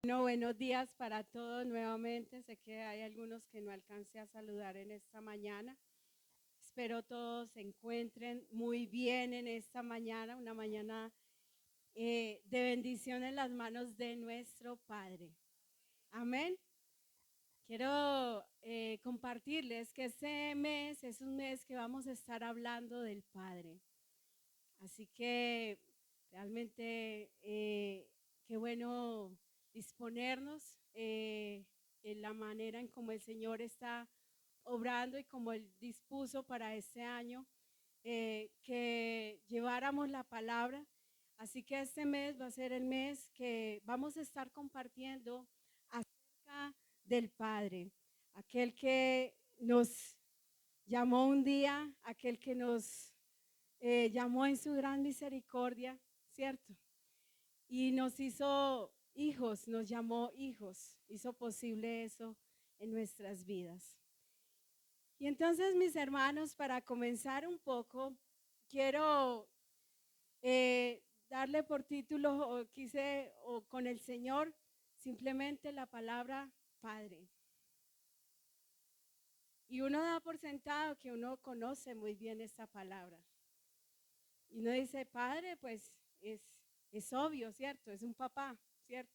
Bueno, buenos días para todos nuevamente. Sé que hay algunos que no alcancé a saludar en esta mañana. Espero todos se encuentren muy bien en esta mañana, una mañana de bendición en las manos de nuestro Padre. Amén. Quiero compartirles que este mes es un mes que vamos a estar hablando del Padre. Así que realmente qué bueno disponernos en la manera en como el Señor está obrando y como Él dispuso para este año, que lleváramos la palabra. Así que este mes va a ser el mes que vamos a estar compartiendo acerca del Padre, aquel que nos llamó un día, aquel que nos llamó en su gran misericordia, ¿cierto? Y nos hizo hijos, nos llamó hijos, hizo posible eso en nuestras vidas. Y entonces, mis hermanos, para comenzar un poco, quiero darle por título, o con el Señor, simplemente la palabra Padre. Y uno da por sentado que uno conoce muy bien esta palabra. Y uno dice, Padre, pues es obvio, ¿cierto? Es un papá, ¿cierto?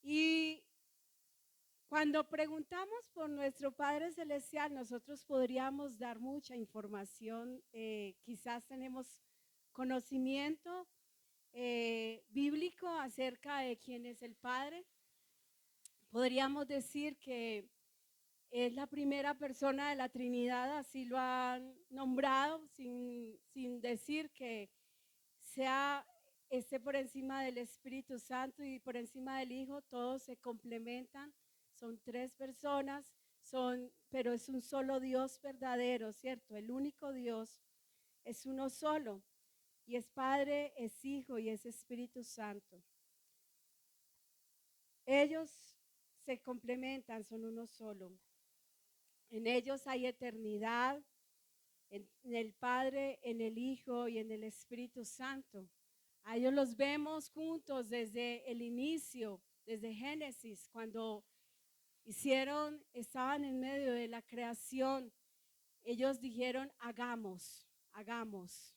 Y cuando preguntamos por nuestro Padre Celestial, nosotros podríamos dar mucha información. Quizás tenemos conocimiento bíblico acerca de quién es el Padre. Podríamos decir que es la primera persona de la Trinidad, así lo han nombrado, sin decir que sea esté por encima del Espíritu Santo y por encima del Hijo. Todos se complementan, son tres personas, pero es un solo Dios verdadero, ¿cierto? El único Dios es uno solo, y es Padre, es Hijo y es Espíritu Santo. Ellos se complementan, son uno solo. En ellos hay eternidad, en el Padre, en el Hijo y en el Espíritu Santo. A ellos los vemos juntos desde el inicio, desde Génesis, cuando estaban en medio de la creación. Ellos dijeron, hagamos, hagamos,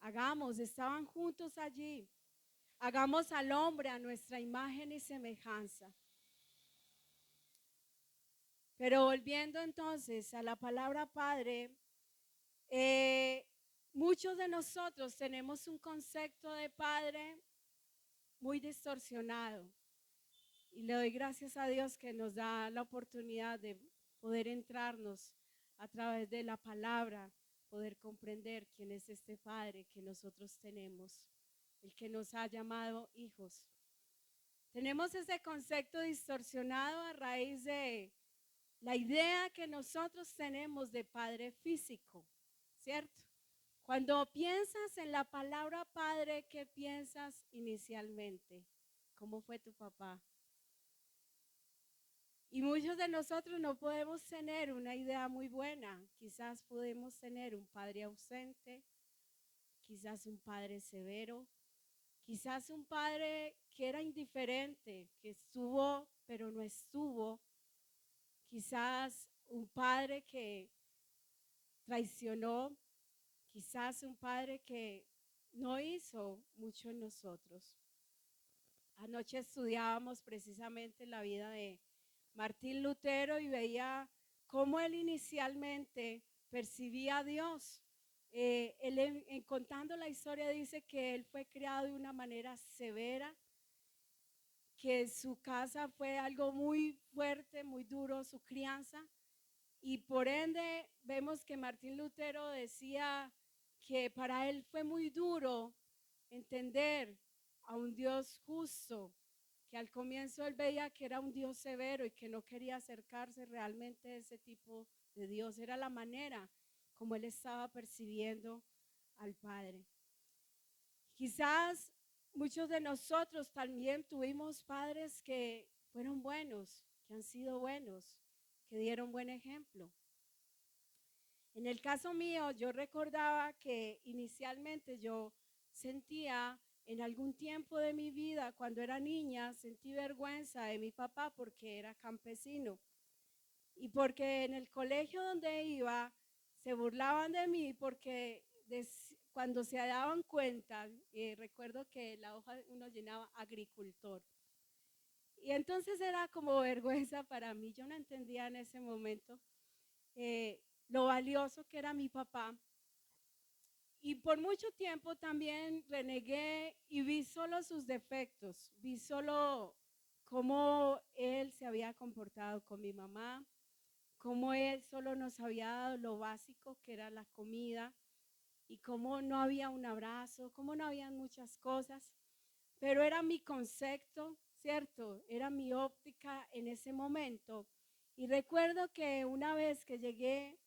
hagamos, estaban juntos allí. Hagamos al hombre a nuestra imagen y semejanza. Pero volviendo entonces a la palabra Padre, eh, muchos de nosotros tenemos un concepto de Padre muy distorsionado. Y le doy gracias a Dios que nos da la oportunidad de poder entrarnos a través de la palabra, poder comprender quién es este Padre que nosotros tenemos, el que nos ha llamado hijos. Tenemos ese concepto distorsionado a raíz de la idea que nosotros tenemos de padre físico, ¿cierto? Cuando piensas en la palabra padre, ¿qué piensas inicialmente? ¿Cómo fue tu papá? Y muchos de nosotros no podemos tener una idea muy buena. Quizás podemos tener un padre ausente, quizás un padre severo, quizás un padre que era indiferente, que estuvo pero no estuvo, quizás un padre que traicionó, quizás un padre que no hizo mucho en nosotros. Anoche estudiábamos precisamente la vida de Martín Lutero y veía cómo él inicialmente percibía a Dios. Él contando la historia dice que él fue criado de una manera severa, que su casa fue algo muy fuerte, muy duro, su crianza, y por ende vemos que Martín Lutero decía que para él fue muy duro entender a un Dios justo, que al comienzo él veía que era un Dios severo y que no quería acercarse realmente a ese tipo de Dios. Era la manera como él estaba percibiendo al Padre. Quizás muchos de nosotros también tuvimos padres que fueron buenos, que han sido buenos, que dieron buen ejemplo. En el caso mío, yo recordaba que inicialmente yo sentía en algún tiempo de mi vida, cuando era niña, sentí vergüenza de mi papá porque era campesino y porque en el colegio donde iba se burlaban de mí porque cuando se daban cuenta, recuerdo que la hoja uno llenaba agricultor. Y entonces era como vergüenza para mí. Yo no entendía en ese momento lo valioso que era mi papá. Y por mucho tiempo también renegué y vi solo sus defectos, vi solo cómo él se había comportado con mi mamá, cómo él solo nos había dado lo básico que era la comida y cómo no había un abrazo, cómo no había muchas cosas, pero era mi concepto, ¿cierto? Era mi óptica en ese momento. Y recuerdo que una vez que llegué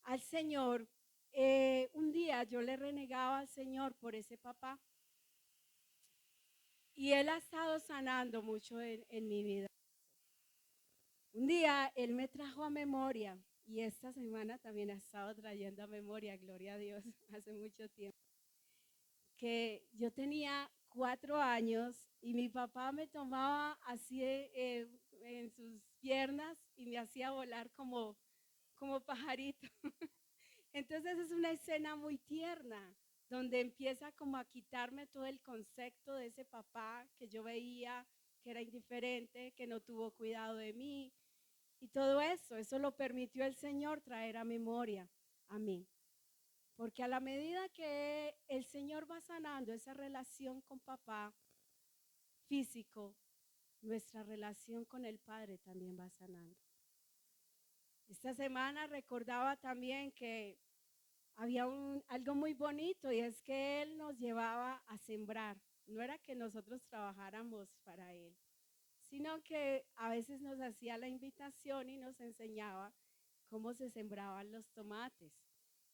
al Señor, un día yo le renegaba al Señor por ese papá y Él ha estado sanando mucho en mi vida. Un día Él me trajo a memoria y esta semana también ha estado trayendo a memoria, gloria a Dios, hace mucho tiempo, que yo tenía 4 años y mi papá me tomaba así en sus piernas y me hacía volar como pajarito. Entonces es una escena muy tierna, donde empieza como a quitarme todo el concepto de ese papá que yo veía que era indiferente, que no tuvo cuidado de mí y todo eso lo permitió el Señor traer a memoria a mí. Porque a la medida que el Señor va sanando esa relación con papá físico, nuestra relación con el Padre también va sanando. Esta semana recordaba también que había algo muy bonito y es que Él nos llevaba a sembrar. No era que nosotros trabajáramos para Él, sino que a veces nos hacía la invitación y nos enseñaba cómo se sembraban los tomates.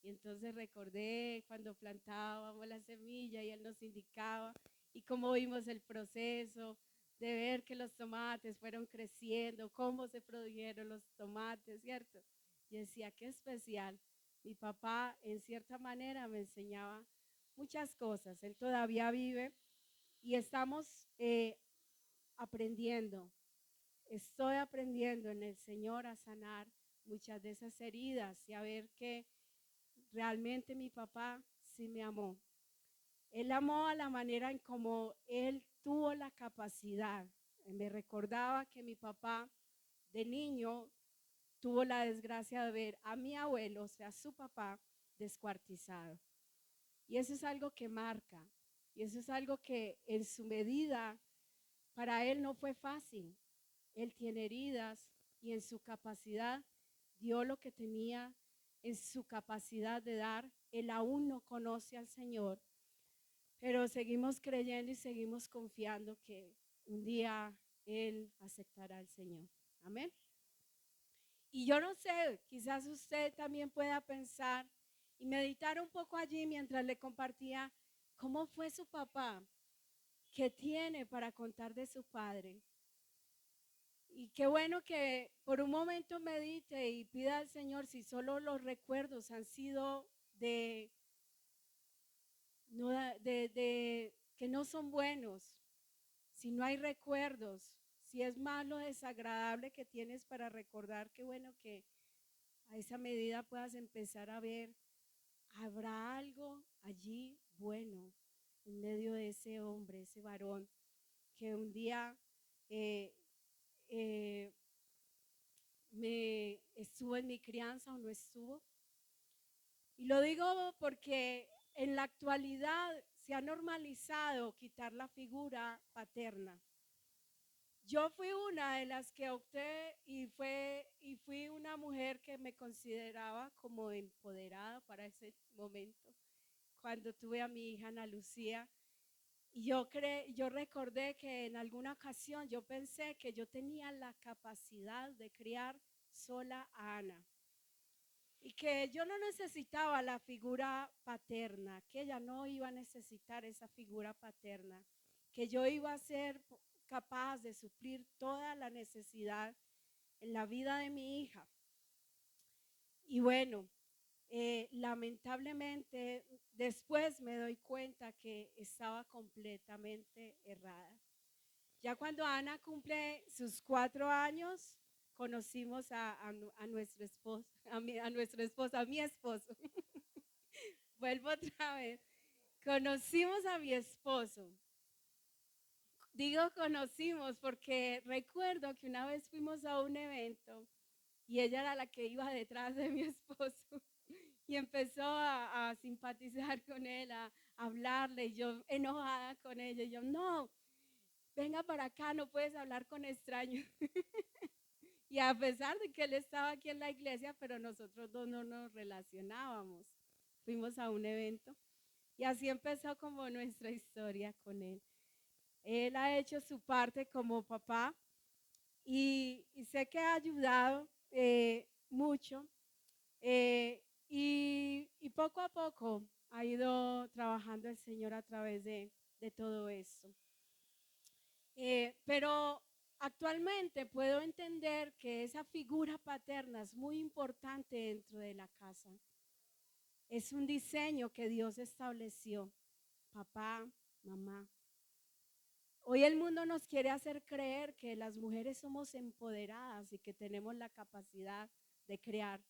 Y entonces recordé cuando plantábamos la semilla y Él nos indicaba y cómo vimos el proceso de ver que los tomates fueron creciendo, cómo se produjeron los tomates, ¿cierto? Y decía, qué especial. Mi papá, en cierta manera, me enseñaba muchas cosas. Él todavía vive y estamos aprendiendo. Estoy aprendiendo en el Señor a sanar muchas de esas heridas y a ver que realmente mi papá sí me amó. Él amó a la manera en como él tuvo la capacidad. Me recordaba que mi papá de niño tuvo la desgracia de ver a mi abuelo, o sea, su papá, descuartizado. Y eso es algo que marca. Y eso es algo que en su medida para él no fue fácil. Él tiene heridas y en su capacidad dio lo que tenía, en su capacidad de dar. Él aún no conoce al Señor, pero seguimos creyendo y seguimos confiando que un día Él aceptará al Señor. Amén. Y yo no sé, quizás usted también pueda pensar y meditar un poco allí mientras le compartía cómo fue su papá, qué tiene para contar de su padre. Y qué bueno que por un momento medite y pida al Señor si solo los recuerdos han sido de, no, que no son buenos, si no hay recuerdos, si es malo, desagradable que tienes para recordar, qué bueno que a esa medida puedas empezar a ver, habrá algo allí bueno en medio de ese hombre, ese varón que un día eh, eh, me estuvo en mi crianza o no estuvo. Y lo digo porque en la actualidad se ha normalizado quitar la figura paterna. Yo fui una de las que opté y fui una mujer que me consideraba como empoderada para ese momento, cuando tuve a mi hija Ana Lucía. Y yo recordé que en alguna ocasión yo pensé que yo tenía la capacidad de criar sola a Ana y que yo no necesitaba la figura paterna, que ella no iba a necesitar esa figura paterna, que yo iba a ser capaz de suplir toda la necesidad en la vida de mi hija. Y bueno, lamentablemente después me doy cuenta que estaba completamente errada. Ya cuando Ana cumple sus 4 años, conocimos a nuestro esposo, a nuestro esposo, a mi esposo. Vuelvo otra vez. Conocimos a mi esposo. Digo conocimos porque recuerdo que una vez fuimos a un evento y ella era la que iba detrás de mi esposo y empezó a simpatizar con él, a hablarle, y yo enojada con ella, y yo, no, venga para acá, no puedes hablar con extraños. Y a pesar de que él estaba aquí en la iglesia, pero nosotros dos no nos relacionábamos. Fuimos a un evento y así empezó como nuestra historia con él. Él ha hecho su parte como papá y sé que ha ayudado mucho y poco a poco ha ido trabajando el Señor a través de todo esto. Pero actualmente puedo entender que esa figura paterna es muy importante dentro de la casa. Es un diseño que Dios estableció, papá, mamá. Hoy el mundo nos quiere hacer creer que las mujeres somos empoderadas y que tenemos la capacidad de crear.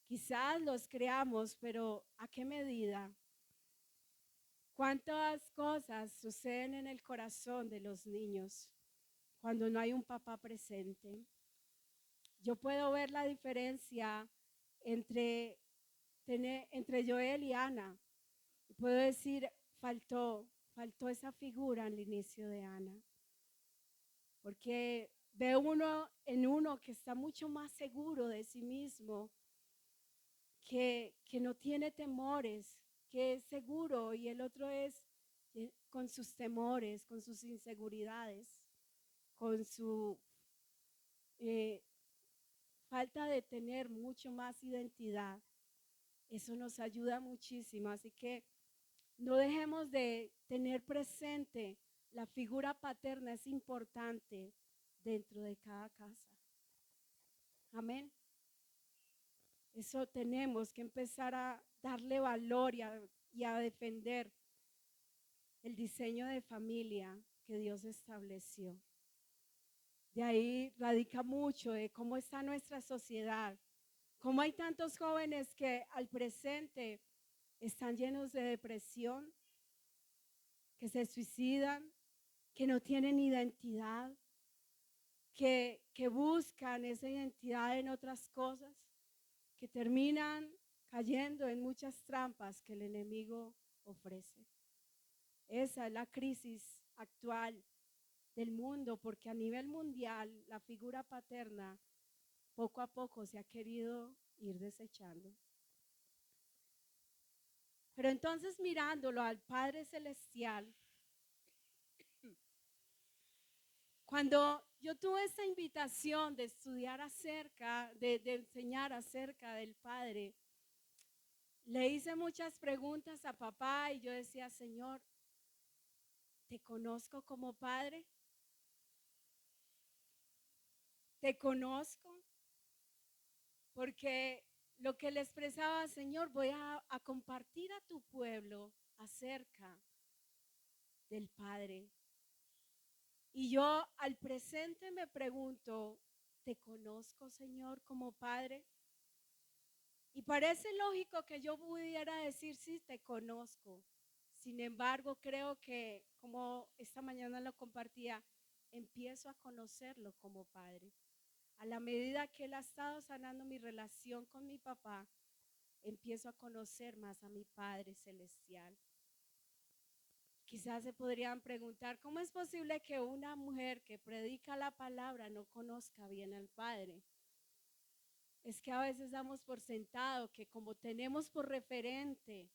Quizás los creamos, pero ¿a qué medida? ¿Cuántas cosas suceden en el corazón de los niños cuando no hay un papá presente? Yo puedo ver la diferencia entre, entre Joel y Ana. Puedo decir, faltó esa figura al inicio de Ana. Porque ve uno en uno que está mucho más seguro de sí mismo, que no tiene temores, que es seguro, y el otro es con sus temores, con sus inseguridades, con su eh, falta de tener mucho más identidad. Eso nos ayuda muchísimo, así que no dejemos de tener presente la figura paterna, es importante dentro de cada casa. Amén. Eso tenemos que empezar a darle valor y a defender el diseño de familia que Dios estableció. De ahí radica mucho de cómo está nuestra sociedad, cómo hay tantos jóvenes que al presente están llenos de depresión, que se suicidan, que no tienen identidad, que buscan esa identidad en otras cosas, que terminan cayendo en muchas trampas que el enemigo ofrece. Esa es la crisis actual del mundo, porque a nivel mundial la figura paterna poco a poco se ha querido ir desechando. Pero entonces mirándolo al Padre Celestial, cuando yo tuve esta invitación de estudiar acerca, de enseñar acerca del Padre, le hice muchas preguntas a papá y yo decía, Señor, ¿te conozco como Padre? ¿Te conozco? Porque lo que le expresaba, Señor, voy a compartir a tu pueblo acerca del Padre. Y yo al presente me pregunto, ¿te conozco, Señor, como Padre? Y parece lógico que yo pudiera decir, sí, te conozco. Sin embargo, creo que, como esta mañana lo compartía, empiezo a conocerlo como Padre. A la medida que Él ha estado sanando mi relación con mi papá, empiezo a conocer más a mi Padre Celestial. Quizás se podrían preguntar, ¿cómo es posible que una mujer que predica la palabra no conozca bien al Padre? Es que a veces damos por sentado que como tenemos por referente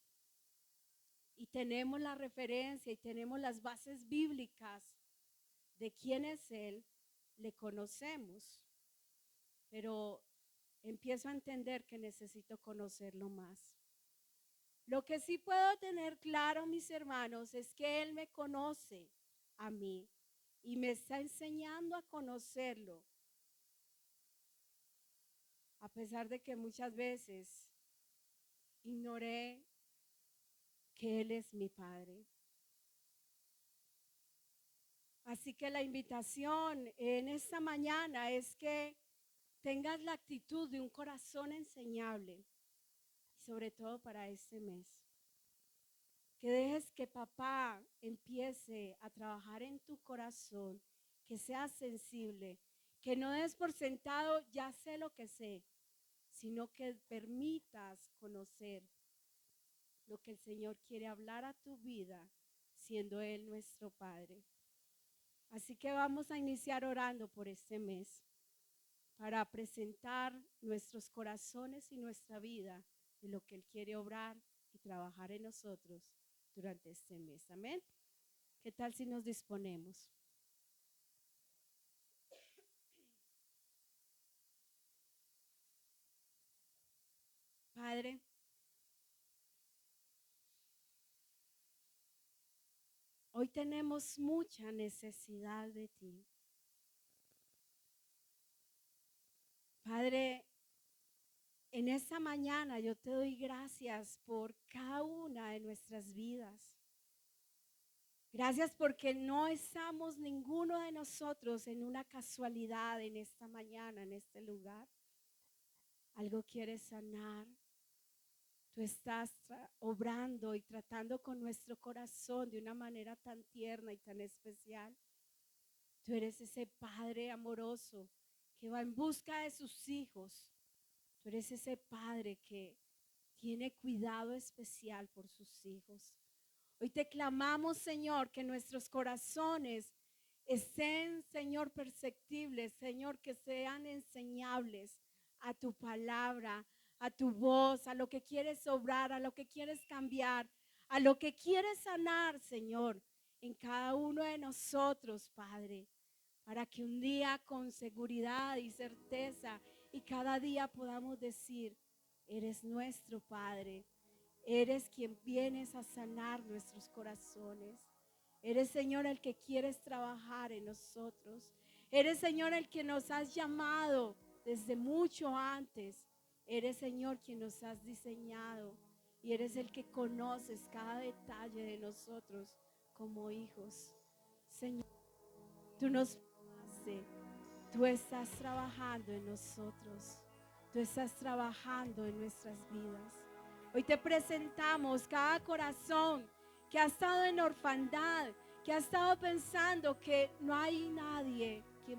y tenemos la referencia y tenemos las bases bíblicas de quién es Él, le conocemos. Pero empiezo a entender que necesito conocerlo más. Lo que sí puedo tener claro, mis hermanos, es que Él me conoce a mí y me está enseñando a conocerlo. A pesar de que muchas veces ignoré que Él es mi Padre. Así que la invitación en esta mañana es que tengas la actitud de un corazón enseñable, sobre todo para este mes. Que dejes que papá empiece a trabajar en tu corazón, que seas sensible, que no des por sentado, ya sé lo que sé, sino que permitas conocer lo que el Señor quiere hablar a tu vida, siendo Él nuestro Padre. Así que vamos a iniciar orando por este mes, para presentar nuestros corazones y nuestra vida de lo que Él quiere obrar y trabajar en nosotros durante este mes. Amén. ¿Qué tal si nos disponemos? Padre, hoy tenemos mucha necesidad de ti. Padre, en esta mañana yo te doy gracias por cada una de nuestras vidas. Gracias porque no estamos ninguno de nosotros en una casualidad en esta mañana, en este lugar. Algo quieres sanar. Tú estás obrando y tratando con nuestro corazón de una manera tan tierna y tan especial. Tú eres ese Padre amoroso que va en busca de sus hijos. Tú eres ese Padre que tiene cuidado especial por sus hijos. Hoy te clamamos, Señor, que nuestros corazones estén, Señor, perceptibles, Señor, que sean enseñables a tu palabra, a tu voz, a lo que quieres obrar, a lo que quieres cambiar, a lo que quieres sanar, Señor, en cada uno de nosotros, Padre, para que un día con seguridad y certeza y cada día podamos decir, eres nuestro Padre. Eres quien vienes a sanar nuestros corazones. Eres, Señor, el que quieres trabajar en nosotros. Eres, Señor, el que nos has llamado desde mucho antes. Eres, Señor, quien nos has diseñado. Y eres el que conoces cada detalle de nosotros como hijos. Señor, tú nos amaste. Tú estás trabajando en nosotros. Tú estás trabajando en nuestras vidas. Hoy te presentamos cada corazón que ha estado en orfandad, que ha estado pensando que no hay nadie que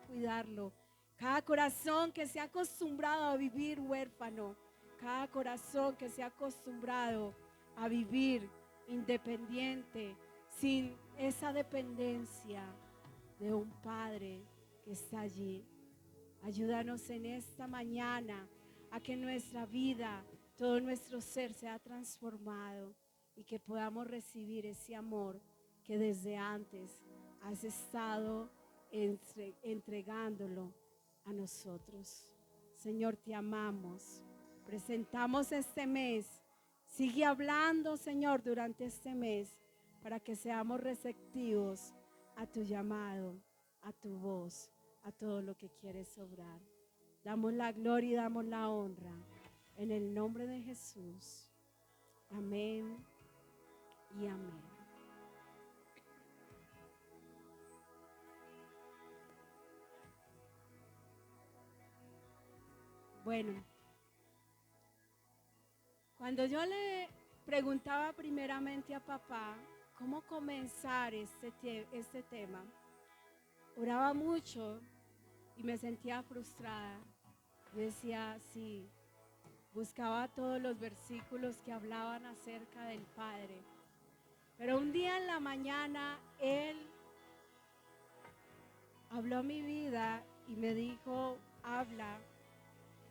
cuidarlo. Cada corazón que se ha acostumbrado a vivir huérfano. Cada corazón que se ha acostumbrado a vivir independiente, sin esa dependencia de un Padre que está allí. Ayúdanos en esta mañana a que nuestra vida, todo nuestro ser sea transformado y que podamos recibir ese amor que desde antes has estado entregándolo a nosotros. Señor, te amamos. Presentamos este mes. Sigue hablando, Señor, durante este mes para que seamos receptivos a tu llamado, a tu voz, a todo lo que quieres obrar. Damos la gloria y damos la honra en el nombre de Jesús. Amén y amén. Bueno, cuando yo le preguntaba primeramente a papá cómo comenzar este tema, oraba mucho y me sentía frustrada. Yo decía, sí, buscaba todos los versículos que hablaban acerca del Padre. Pero un día en la mañana, Él habló a mi vida y me dijo, habla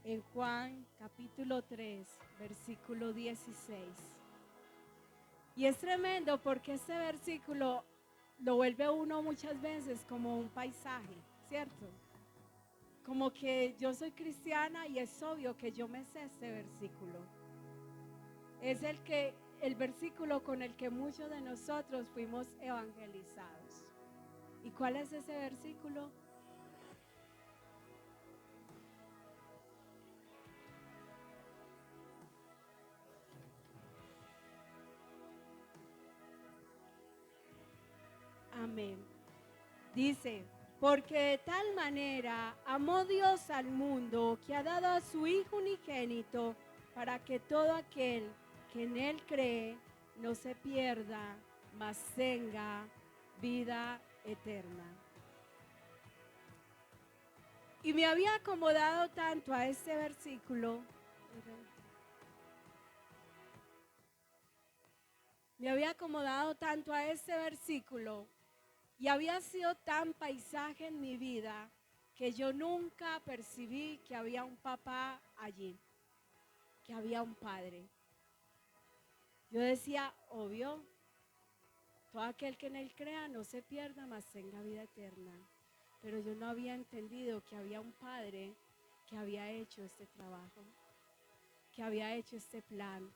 en Juan capítulo 3, versículo 16. Y es tremendo porque este versículo lo vuelve uno muchas veces como un paisaje, ¿cierto? Como que yo soy cristiana y es obvio que yo me sé este versículo. Es el versículo con el que muchos de nosotros fuimos evangelizados. ¿Y cuál es ese versículo? Dice, porque de tal manera amó Dios al mundo que ha dado a su Hijo unigénito para que todo aquel que en Él cree no se pierda, mas tenga vida eterna. Y me había acomodado tanto a este versículo. Me había acomodado tanto a este versículo y había sido tan paisaje en mi vida que yo nunca percibí que había un papá allí, que había un padre. Yo decía, obvio, todo aquel que en Él crea no se pierda, mas tenga vida eterna. Pero yo no había entendido que había un padre que había hecho este trabajo, que había hecho este plan,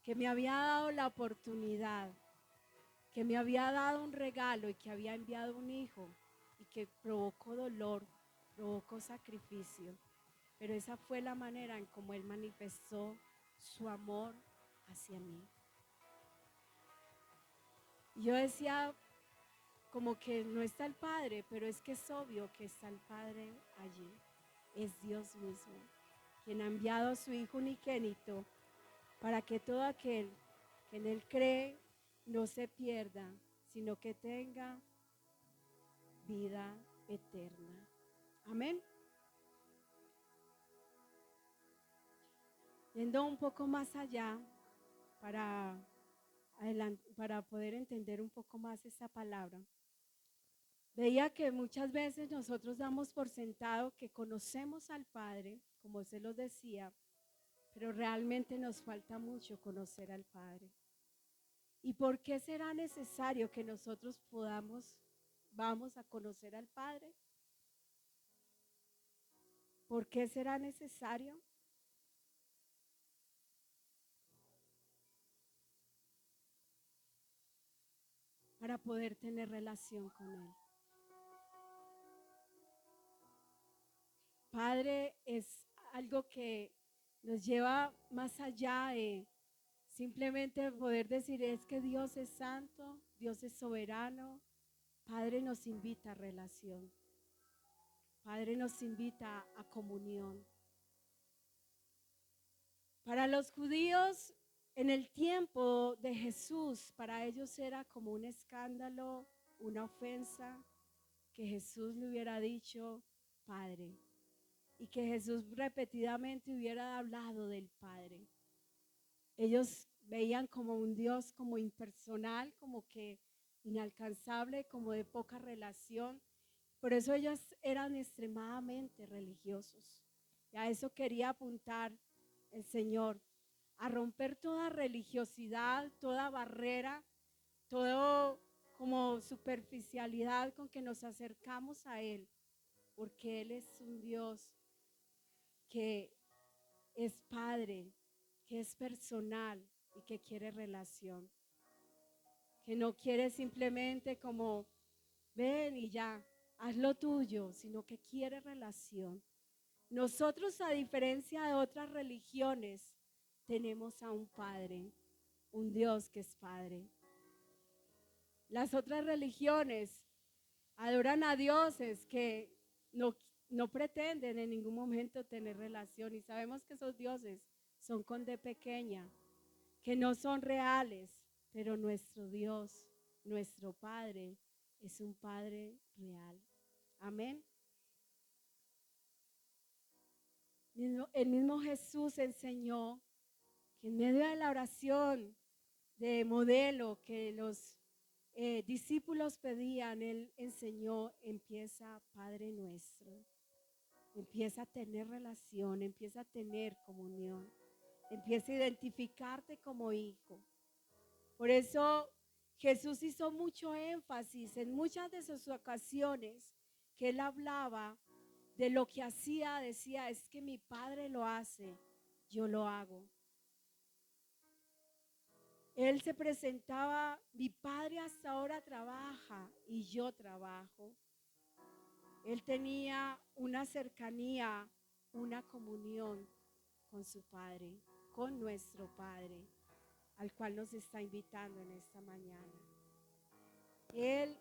que me había dado la oportunidad, que me había dado un regalo y que había enviado un hijo y que provocó dolor, provocó sacrificio. Pero esa fue la manera en cómo Él manifestó su amor hacia mí. Y yo decía, como que no está el Padre, pero es que es obvio que está el Padre allí. Es Dios mismo, quien ha enviado a su Hijo unigénito para que todo aquel que en Él cree no se pierda, sino que tenga vida eterna. Amén. Yendo un poco más allá para poder entender un poco más esta palabra, veía que muchas veces nosotros damos por sentado que conocemos al Padre, como se los decía, pero realmente nos falta mucho conocer al Padre. ¿Y por qué será necesario que nosotros vamos a conocer al Padre? ¿Por qué será necesario? Para poder tener relación con Él. Padre es algo que nos lleva más allá de simplemente poder decir es que Dios es santo, Dios es soberano. Padre nos invita a relación. Padre nos invita a comunión. Para los judíos, en el tiempo de Jesús, para ellos era como un escándalo, una ofensa, que Jesús le hubiera dicho Padre y que Jesús repetidamente hubiera hablado del Padre. Ellos veían como un Dios como impersonal, como que inalcanzable, como de poca relación. Por eso ellos eran extremadamente religiosos. Y a eso quería apuntar el Señor, a romper toda religiosidad, toda barrera, todo como superficialidad con que nos acercamos a Él, porque Él es un Dios que es Padre, que es personal y que quiere relación, que no quiere simplemente como ven y ya, haz lo tuyo, sino que quiere relación. Nosotros, a diferencia de otras religiones, tenemos a un Padre, un Dios que es Padre. Las otras religiones adoran a dioses que no pretenden en ningún momento tener relación y sabemos que esos dioses son con D pequeña, que no son reales, pero nuestro Dios, nuestro Padre, es un Padre real. Amén. El mismo Jesús enseñó que en medio de la oración de modelo que los discípulos pedían, Él enseñó, empieza Padre nuestro, empieza a tener relación, empieza a tener comunión, empieza a identificarte como hijo. Por eso Jesús hizo mucho énfasis en muchas de sus ocasiones que Él hablaba de lo que hacía, decía, es que mi Padre lo hace, yo lo hago. Él se presentaba, mi Padre hasta ahora trabaja y yo trabajo. Él tenía una cercanía, una comunión con su Padre, con nuestro Padre, al cual nos está invitando en esta mañana. Él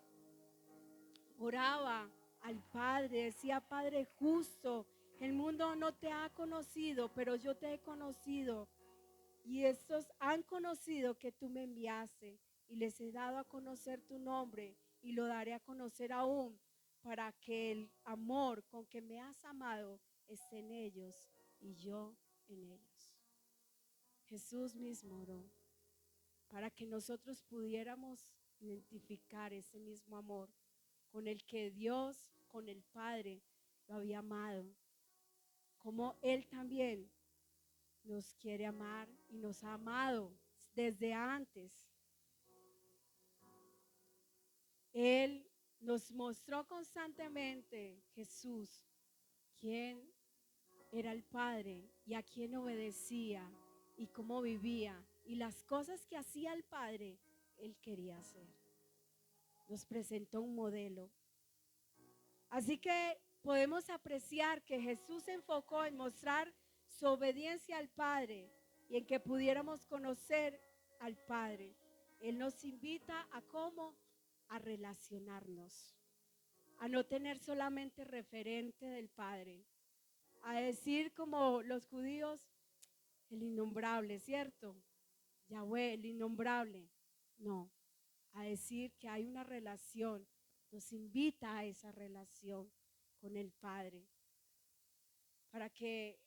oraba al Padre, decía: Padre justo, el mundo no te ha conocido, pero yo te he conocido. Y estos han conocido que tú me enviaste y les he dado a conocer tu nombre y lo daré a conocer aún para que el amor con que me has amado esté en ellos y yo en ellos. Jesús mismo oró para que nosotros pudiéramos identificar ese mismo amor con el que Dios, con el Padre, lo había amado, como Él también nos quiere amar y nos ha amado desde antes. Él nos mostró constantemente, Jesús, quién era el Padre y a quién obedecía y cómo vivía. Y las cosas que hacía el Padre, Él quería hacer. Nos presentó un modelo. Así que podemos apreciar que Jesús se enfocó en mostrar su obediencia al Padre y en que pudiéramos conocer al Padre. Él nos invita a cómo, a relacionarnos, a no tener solamente referente del Padre, a decir como los judíos, el innombrable, ¿cierto? Yahweh, el innombrable. No, a decir que hay una relación, nos invita a esa relación con el Padre, para que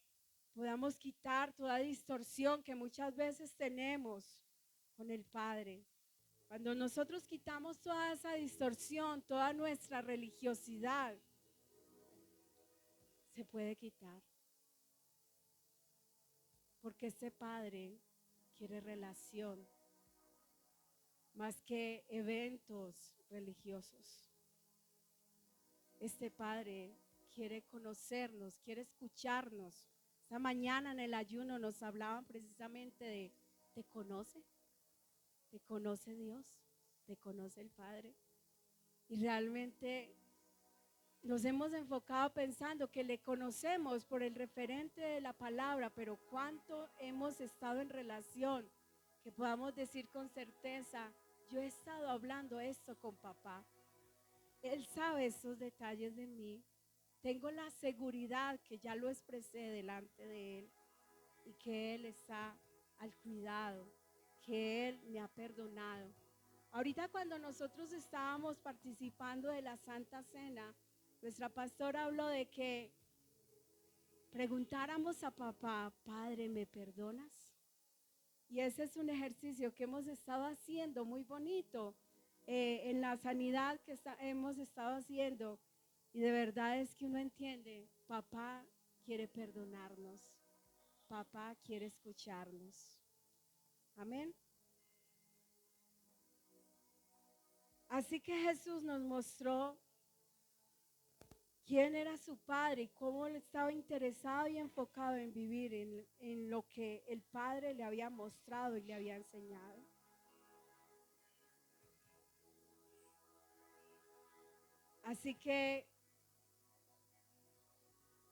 podamos quitar toda distorsión que muchas veces tenemos con el Padre. Cuando nosotros quitamos toda esa distorsión, toda nuestra religiosidad, se puede quitar. Porque este Padre quiere relación, más que eventos religiosos. Este Padre quiere conocernos, quiere escucharnos. Esta mañana en el ayuno nos hablaban precisamente de: ¿te conoce? ¿Te conoce Dios? ¿Te conoce el Padre? Y realmente nos hemos enfocado pensando que le conocemos por el referente de la palabra, pero cuánto hemos estado en relación que podamos decir con certeza: yo he estado hablando esto con papá. Él sabe esos detalles de mí. Tengo la seguridad que ya lo expresé delante de Él y que Él está al cuidado, que Él me ha perdonado. Ahorita cuando nosotros estábamos participando de la Santa Cena, nuestra pastora habló de que preguntáramos a papá: Padre, ¿me perdonas? Y ese es un ejercicio que hemos estado haciendo muy bonito en la sanidad que hemos estado haciendo. Y de verdad es que uno entiende, papá quiere perdonarnos, papá quiere escucharnos. Amén. Así que Jesús nos mostró quién era su Padre y cómo él estaba interesado y enfocado en vivir en lo que el Padre le había mostrado y le había enseñado. Así que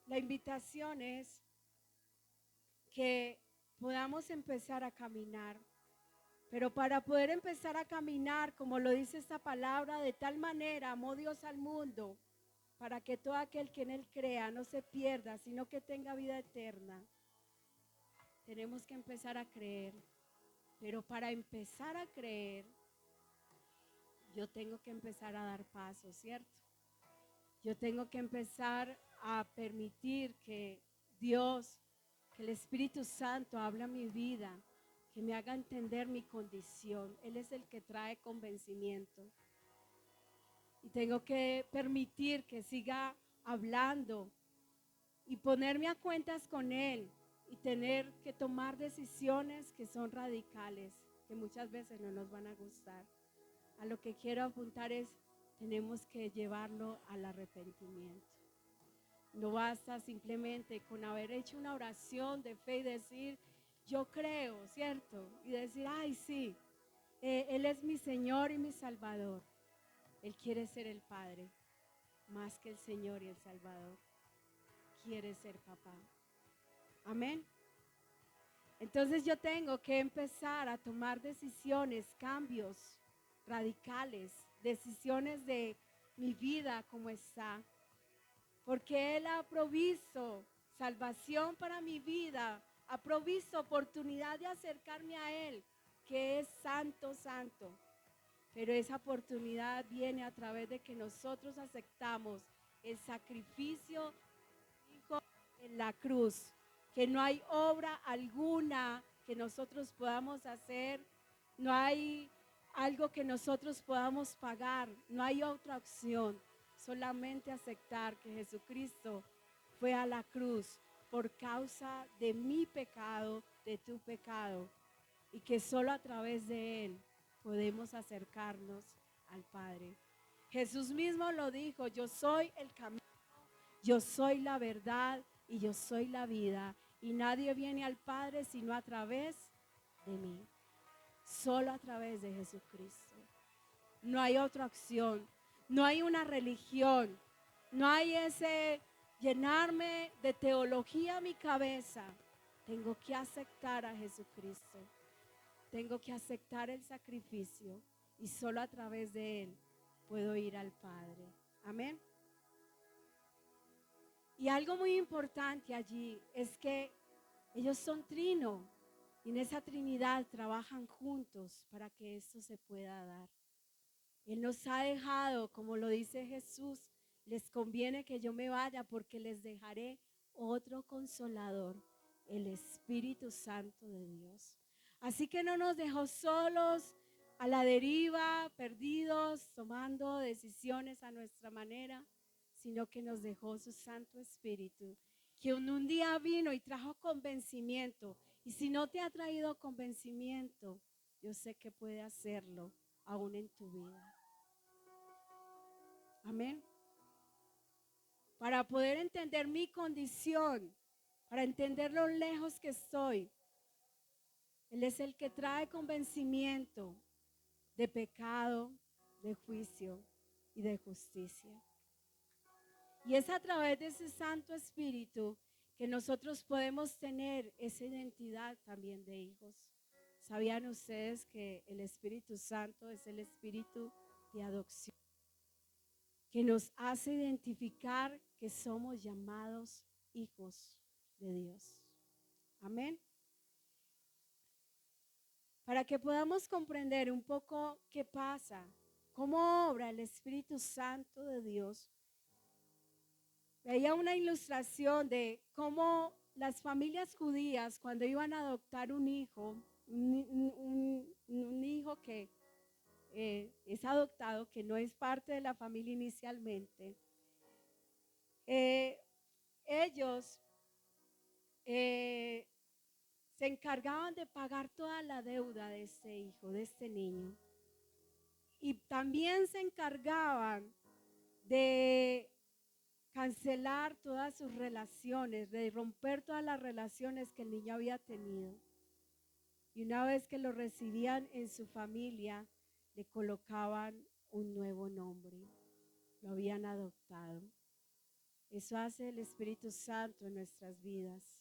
la invitación es que podamos empezar a caminar. Pero para poder empezar a caminar, como lo dice esta palabra, de tal manera amó Dios al mundo, para que todo aquel que en Él crea no se pierda, sino que tenga vida eterna. Tenemos que empezar a creer. Pero para empezar a creer, yo tengo que empezar a dar pasos, ¿cierto? Yo tengo que empezar a permitir que Dios, que el Espíritu Santo hable a mi vida, que me haga entender mi condición. Él es el que trae convencimiento. Y tengo que permitir que siga hablando y ponerme a cuentas con Él y tener que tomar decisiones que son radicales, que muchas veces no nos van a gustar. A lo que quiero apuntar es: tenemos que llevarlo al arrepentimiento. No basta simplemente con haber hecho una oración de fe y decir: yo creo, ¿cierto? Y decir: ay, sí, Él es mi Señor y mi Salvador. Él quiere ser el Padre, más que el Señor y el Salvador. Quiere ser papá. Amén. Entonces yo tengo que empezar a tomar decisiones, cambios radicales, decisiones de mi vida como está, porque Él ha provisto salvación para mi vida, ha provisto oportunidad de acercarme a Él, que es santo, santo. Pero esa oportunidad viene a través de que nosotros aceptamos el sacrificio de Hijo en la cruz, que no hay obra alguna que nosotros podamos hacer, no hay algo que nosotros podamos pagar, no hay otra opción, solamente aceptar que Jesucristo fue a la cruz por causa de mi pecado, de tu pecado, y que solo a través de Él podemos acercarnos al Padre. Jesús mismo lo dijo, yo soy el camino, yo soy la verdad y yo soy la vida, y nadie viene al Padre sino a través de mí, solo a través de Jesucristo. No hay otra opción, no hay una religión, no hay ese llenarme de teología a mi cabeza. Tengo que aceptar a Jesucristo. Tengo que aceptar el sacrificio y solo a través de Él puedo ir al Padre. Amén. Y algo muy importante allí es que ellos son trino y en esa Trinidad trabajan juntos para que esto se pueda dar. Él nos ha dejado, como lo dice Jesús, les conviene que yo me vaya porque les dejaré otro consolador, el Espíritu Santo de Dios. Así que no nos dejó solos a la deriva, perdidos, tomando decisiones a nuestra manera, sino que nos dejó su Santo Espíritu, que un día vino y trajo convencimiento. Y si no te ha traído convencimiento, yo sé que puede hacerlo aún en tu vida. Amén. Para poder entender mi condición, para entender lo lejos que estoy, Él es el que trae convencimiento de pecado, de juicio y de justicia. Y es a través de ese Santo Espíritu que nosotros podemos tener esa identidad también de hijos. ¿Sabían ustedes que el Espíritu Santo es el Espíritu de adopción, que nos hace identificar que somos llamados hijos de Dios? Amén. Para que podamos comprender un poco qué pasa, cómo obra el Espíritu Santo de Dios, veía una ilustración de cómo las familias judías, cuando iban a adoptar un hijo, un hijo que es adoptado, que no es parte de la familia inicialmente, ellos se encargaban de pagar toda la deuda de este hijo, de este niño. Y también se encargaban de cancelar todas sus relaciones, de romper todas las relaciones que el niño había tenido. Y una vez que lo recibían en su familia, le colocaban un nuevo nombre. Lo habían adoptado. Eso hace el Espíritu Santo en nuestras vidas.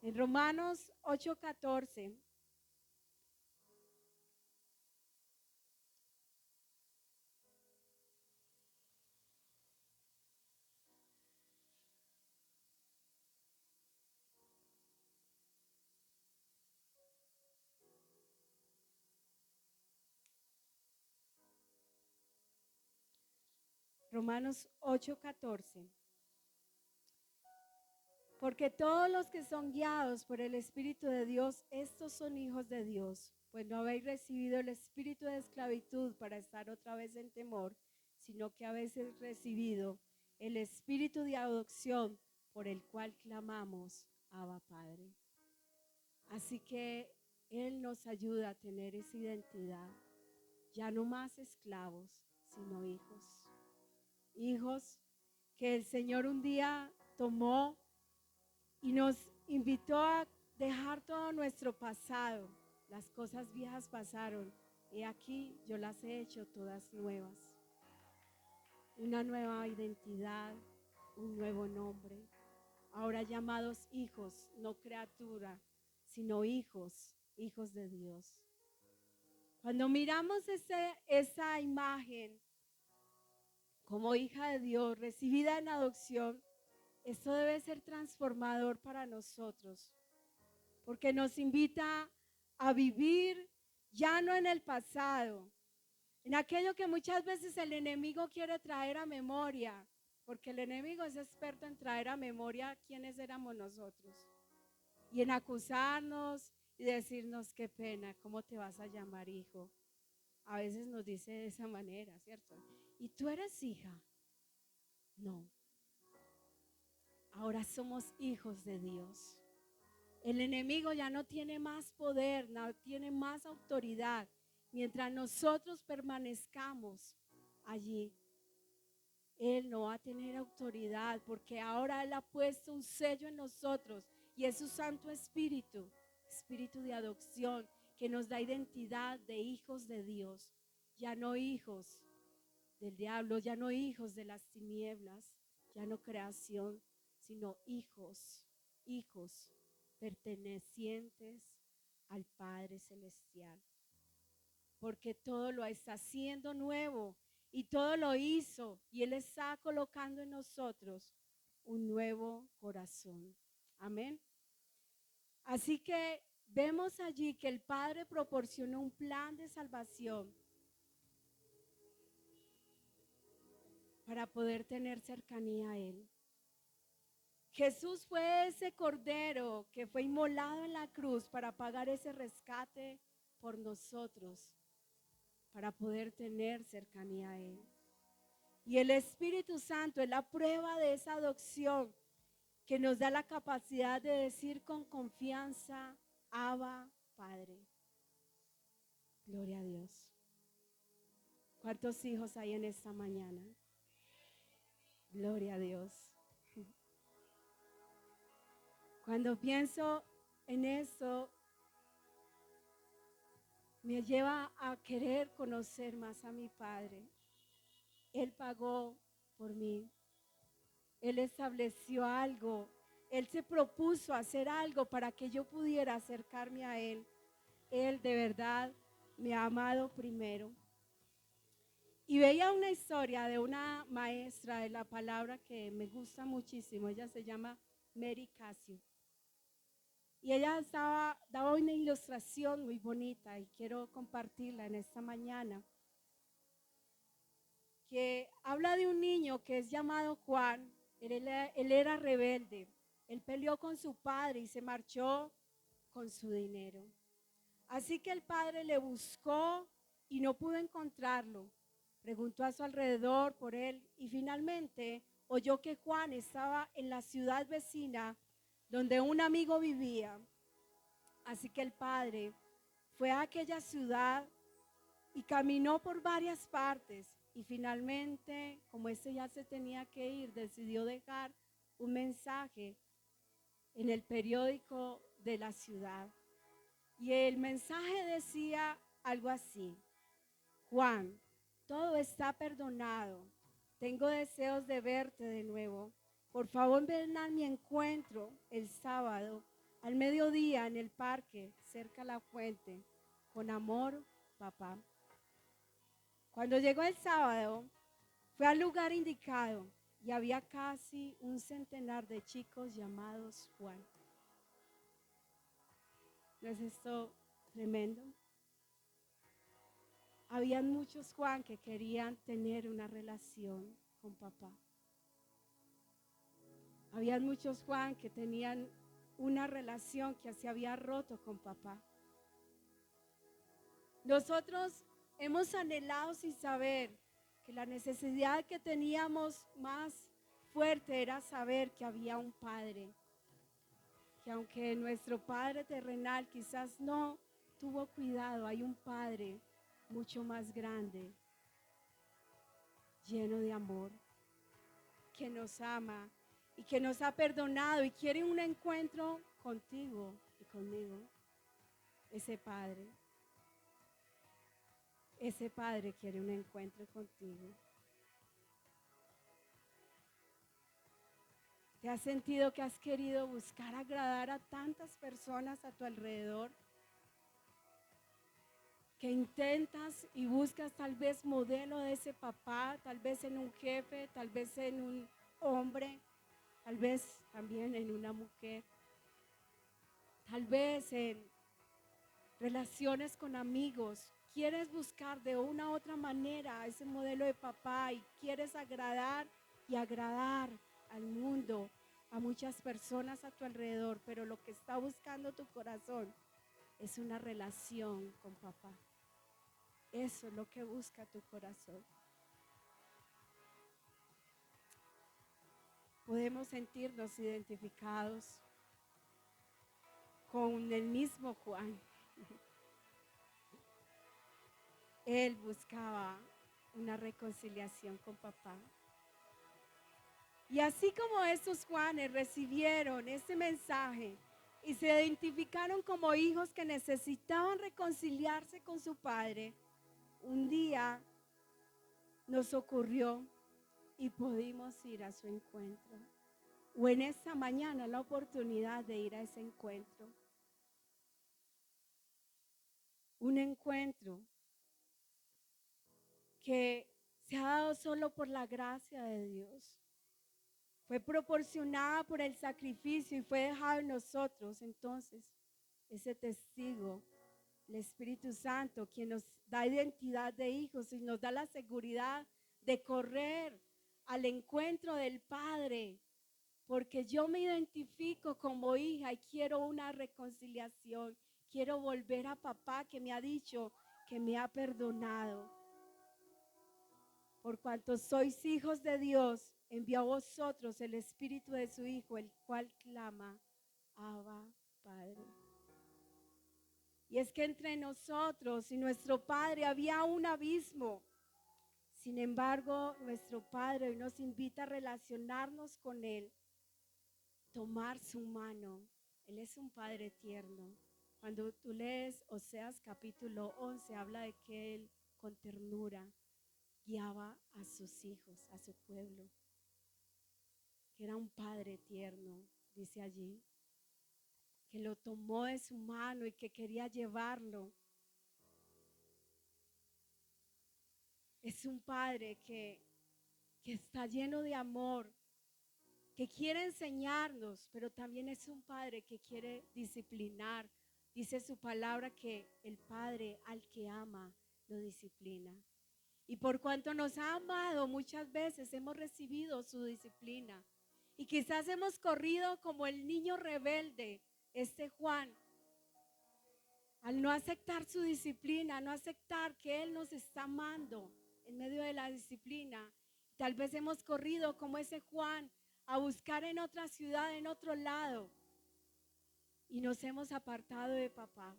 En Romanos 8:14. Romanos 8:14. Porque todos los que son guiados por el Espíritu de Dios, estos son hijos de Dios. Pues no habéis recibido el espíritu de esclavitud para estar otra vez en temor, sino que habéis recibido el espíritu de adopción por el cual clamamos, Abba Padre. Así que Él nos ayuda a tener esa identidad. Ya no más esclavos, sino hijos. Hijos que el Señor un día tomó y nos invitó a dejar todo nuestro pasado. Las cosas viejas pasaron y aquí yo las he hecho todas nuevas. Una nueva identidad, un nuevo nombre. Ahora llamados hijos, no criatura, sino hijos, hijos de Dios. Cuando miramos esa imagen como hija de Dios, recibida en adopción, esto debe ser transformador para nosotros, porque nos invita a vivir ya no en el pasado, en aquello que muchas veces el enemigo quiere traer a memoria, porque el enemigo es experto en traer a memoria quiénes éramos nosotros y en acusarnos y decirnos qué pena, ¿cómo te vas a llamar hijo? A veces nos dice de esa manera, ¿cierto? ¿Y tú eres hija? No. Ahora somos hijos de Dios. El enemigo ya no tiene más poder, no tiene más autoridad. Mientras nosotros permanezcamos allí, Él no va a tener autoridad porque ahora Él ha puesto un sello en nosotros y es su Santo Espíritu, Espíritu de adopción que nos da identidad de hijos de Dios, ya no hijos del diablo, ya no hijos de las tinieblas, ya no creación, sino hijos, hijos pertenecientes al Padre Celestial. Porque todo lo está haciendo nuevo y todo lo hizo y Él está colocando en nosotros un nuevo corazón. Amén. Así que vemos allí que el Padre proporcionó un plan de salvación para poder tener cercanía a Él. Jesús fue ese cordero que fue inmolado en la cruz para pagar ese rescate por nosotros, para poder tener cercanía a Él. Y el Espíritu Santo es la prueba de esa adopción que nos da la capacidad de decir con confianza, Abba, Padre. Gloria a Dios. ¿Cuántos hijos hay en esta mañana? Gloria a Dios. Cuando pienso en eso, me lleva a querer conocer más a mi Padre. Él pagó por mí. Él estableció algo. Él se propuso hacer algo para que yo pudiera acercarme a Él. Él de verdad me ha amado primero. Y veía una historia de una maestra de la palabra que me gusta muchísimo. Ella se llama Mary Casio. Y ella daba una ilustración muy bonita y quiero compartirla en esta mañana. Que habla de un niño que es llamado Juan. Él era rebelde. Él peleó con su padre y se marchó con su dinero. Así que el padre le buscó y no pudo encontrarlo. Preguntó a su alrededor por él y finalmente oyó que Juan estaba en la ciudad vecina donde un amigo vivía. Así que el padre fue a aquella ciudad y caminó por varias partes y finalmente, como este ya se tenía que ir, decidió dejar un mensaje en el periódico de la ciudad. Y el mensaje decía algo así: Juan, todo está perdonado. Tengo deseos de verte de nuevo. Por favor, ven a mi encuentro el sábado al mediodía en el parque, cerca a la fuente. Con amor, papá. Cuando llegó el sábado, fue al lugar indicado y había casi un centenar de chicos llamados Juan. ¿No es esto tremendo? Habían muchos Juan que querían tener una relación con papá. Habían muchos Juan que tenían una relación que se había roto con papá. Nosotros hemos anhelado sin saber que la necesidad que teníamos más fuerte era saber que había un Padre, que aunque nuestro Padre terrenal quizás no tuvo cuidado, hay un Padre mucho más grande, lleno de amor, que nos ama y que nos ha perdonado y quiere un encuentro contigo y conmigo. Ese Padre quiere un encuentro contigo. ¿Te has sentido que has querido buscar agradar a tantas personas a tu alrededor? que intentas y buscas tal vez modelo de ese papá, tal vez en un jefe, tal vez en un hombre, tal vez también en una mujer, tal vez en relaciones con amigos. Quieres buscar de una u otra manera ese modelo de papá y quieres agradar y agradar al mundo, a muchas personas a tu alrededor, pero lo que está buscando tu corazón es una relación con papá. Eso es lo que busca tu corazón. Podemos sentirnos identificados con el mismo Juan. Él buscaba una reconciliación con papá. Y así como estos Juanes recibieron ese mensaje y se identificaron como hijos que necesitaban reconciliarse con su padre, un día nos ocurrió y pudimos ir a su encuentro. O en esta mañana la oportunidad de ir a ese encuentro. Un encuentro que se ha dado solo por la gracia de Dios. Fue proporcionada por el sacrificio y fue dejado en nosotros. Entonces, ese testigo, el Espíritu Santo, quien nos da identidad de hijos y nos da la seguridad de correr al encuentro del Padre, porque yo me identifico como hija y quiero una reconciliación. Quiero volver a papá que me ha dicho que me ha perdonado. Por cuanto sois hijos de Dios, envió a vosotros el Espíritu de su Hijo, el cual clama, Abba, Padre. Y es que entre nosotros y nuestro Padre había un abismo. Sin embargo, nuestro Padre hoy nos invita a relacionarnos con Él, tomar su mano. Él es un Padre tierno. Cuando tú lees Oseas capítulo 11, habla de que Él con ternura guiaba a sus hijos, a su pueblo, que era un Padre tierno, dice allí, que lo tomó de su mano y que quería llevarlo. Es un Padre que está lleno de amor, que quiere enseñarnos, pero también es un Padre que quiere disciplinar. Dice su palabra que el Padre al que ama lo disciplina. Y por cuanto nos ha amado, muchas veces hemos recibido su disciplina. Y quizás hemos corrido como el niño rebelde, este Juan, al no aceptar su disciplina, no aceptar que Él nos está amando en medio de la disciplina. Tal vez hemos corrido como ese Juan a buscar en otra ciudad, en otro lado, y nos hemos apartado de papá.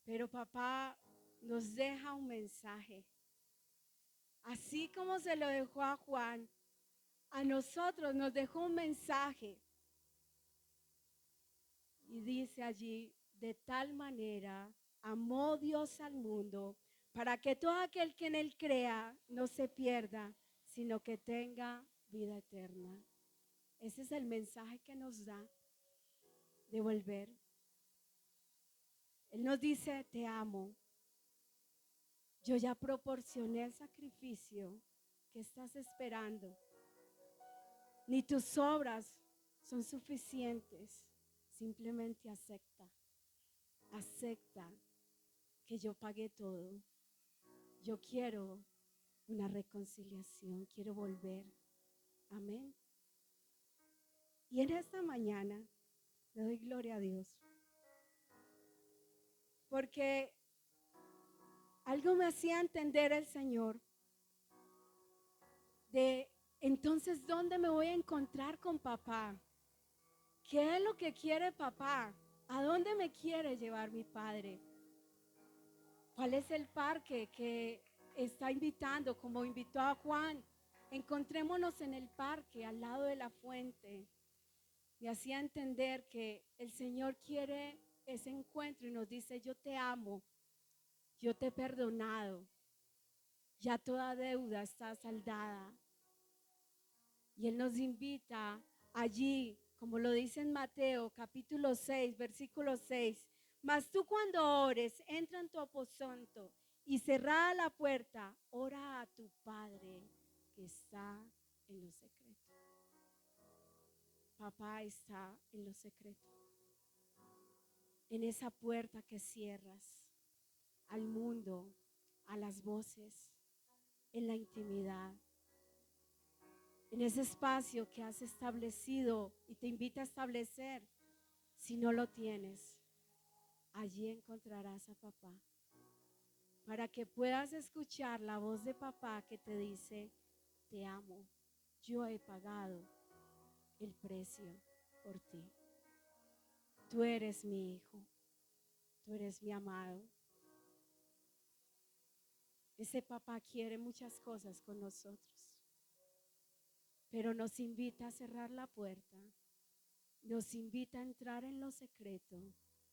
Pero papá nos deja un mensaje. Así como se lo dejó a Juan, a nosotros nos dejó un mensaje. Y dice allí, de tal manera amó Dios al mundo, para que todo aquel que en Él crea no se pierda, sino que tenga vida eterna. Ese es el mensaje que nos da de volver. Él nos dice, te amo. Yo ya proporcioné el sacrificio que estás esperando. Ni tus obras son suficientes. Simplemente acepta. Acepta que yo pagué todo. Yo quiero una reconciliación. Quiero volver. Amén. Y en esta mañana le doy gloria a Dios. Porque algo me hacía entender el Señor de entonces, ¿dónde me voy a encontrar con papá? ¿Qué es lo que quiere papá? ¿A dónde me quiere llevar mi padre? ¿Cuál es el parque que está invitando, como invitó a Juan? Encontrémonos en el parque, al lado de la fuente. Me hacía entender que el Señor quiere ese encuentro y nos dice, yo te amo, yo te he perdonado, ya toda deuda está saldada. Y Él nos invita allí, como lo dice en Mateo capítulo 6, versículo 6, Mas tú cuando ores, entra en tu aposento y cerrada la puerta, ora a tu Padre que está en lo secreto. Papá está en lo secreto. En esa puerta que cierras al mundo, a las voces, en la intimidad. En ese espacio que has establecido y te invita a establecer, si no lo tienes, allí encontrarás a papá. Para que puedas escuchar la voz de papá que te dice, te amo, yo he pagado el precio por ti. Tú eres mi hijo, tú eres mi amado. Ese papá quiere muchas cosas con nosotros, pero nos invita a cerrar la puerta, nos invita a entrar en lo secreto,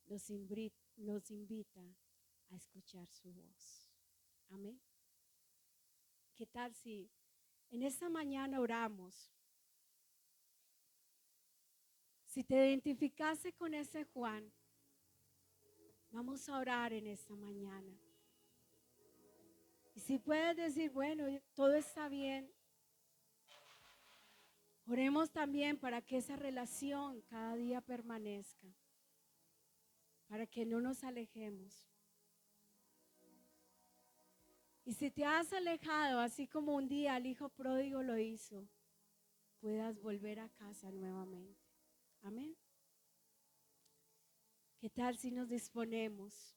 nos invita a escuchar su voz. Amén. ¿Qué tal si en esta mañana oramos? Si te identificase con ese Juan, vamos a orar en esta mañana. Y si puedes decir, bueno, todo está bien, oremos también para que esa relación cada día permanezca, para que no nos alejemos. Y si te has alejado, así como un día el hijo pródigo lo hizo, puedas volver a casa nuevamente. Amén. ¿Qué tal si nos disponemos?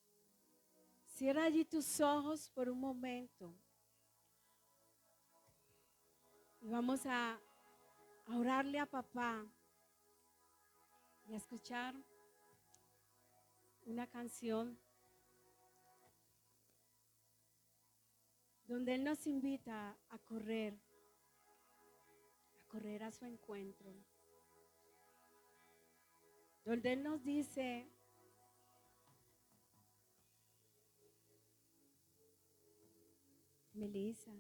Cierra allí tus ojos por un momento. Y vamos a orarle a papá y a escuchar una canción donde Él nos invita a correr a su encuentro. Donde Él nos dice, Melissa,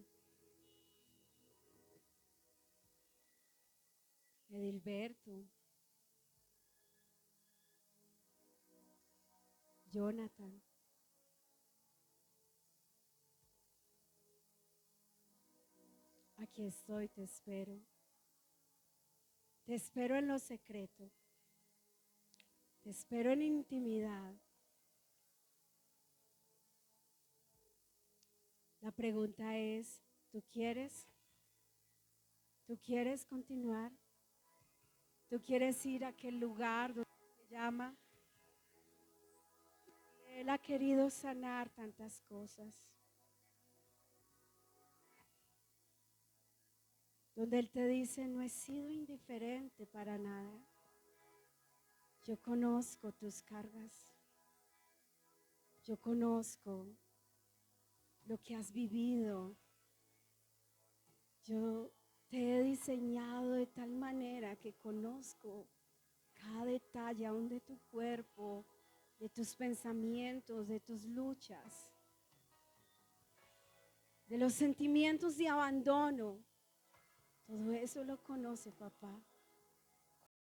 Edilberto, Jonathan, aquí estoy, te espero. Te espero en lo secreto. Te espero en intimidad. La pregunta es, ¿tú quieres? ¿Tú quieres continuar? ¿Tú quieres ir a aquel lugar donde te llama? Él ha querido sanar tantas cosas. Donde Él te dice, no he sido indiferente para nada. Yo conozco tus cargas. Yo conozco lo que has vivido. Yo te he diseñado de tal manera que conozco cada detalle aún de tu cuerpo, de tus pensamientos, de tus luchas, de los sentimientos de abandono. Todo eso lo conoce papá.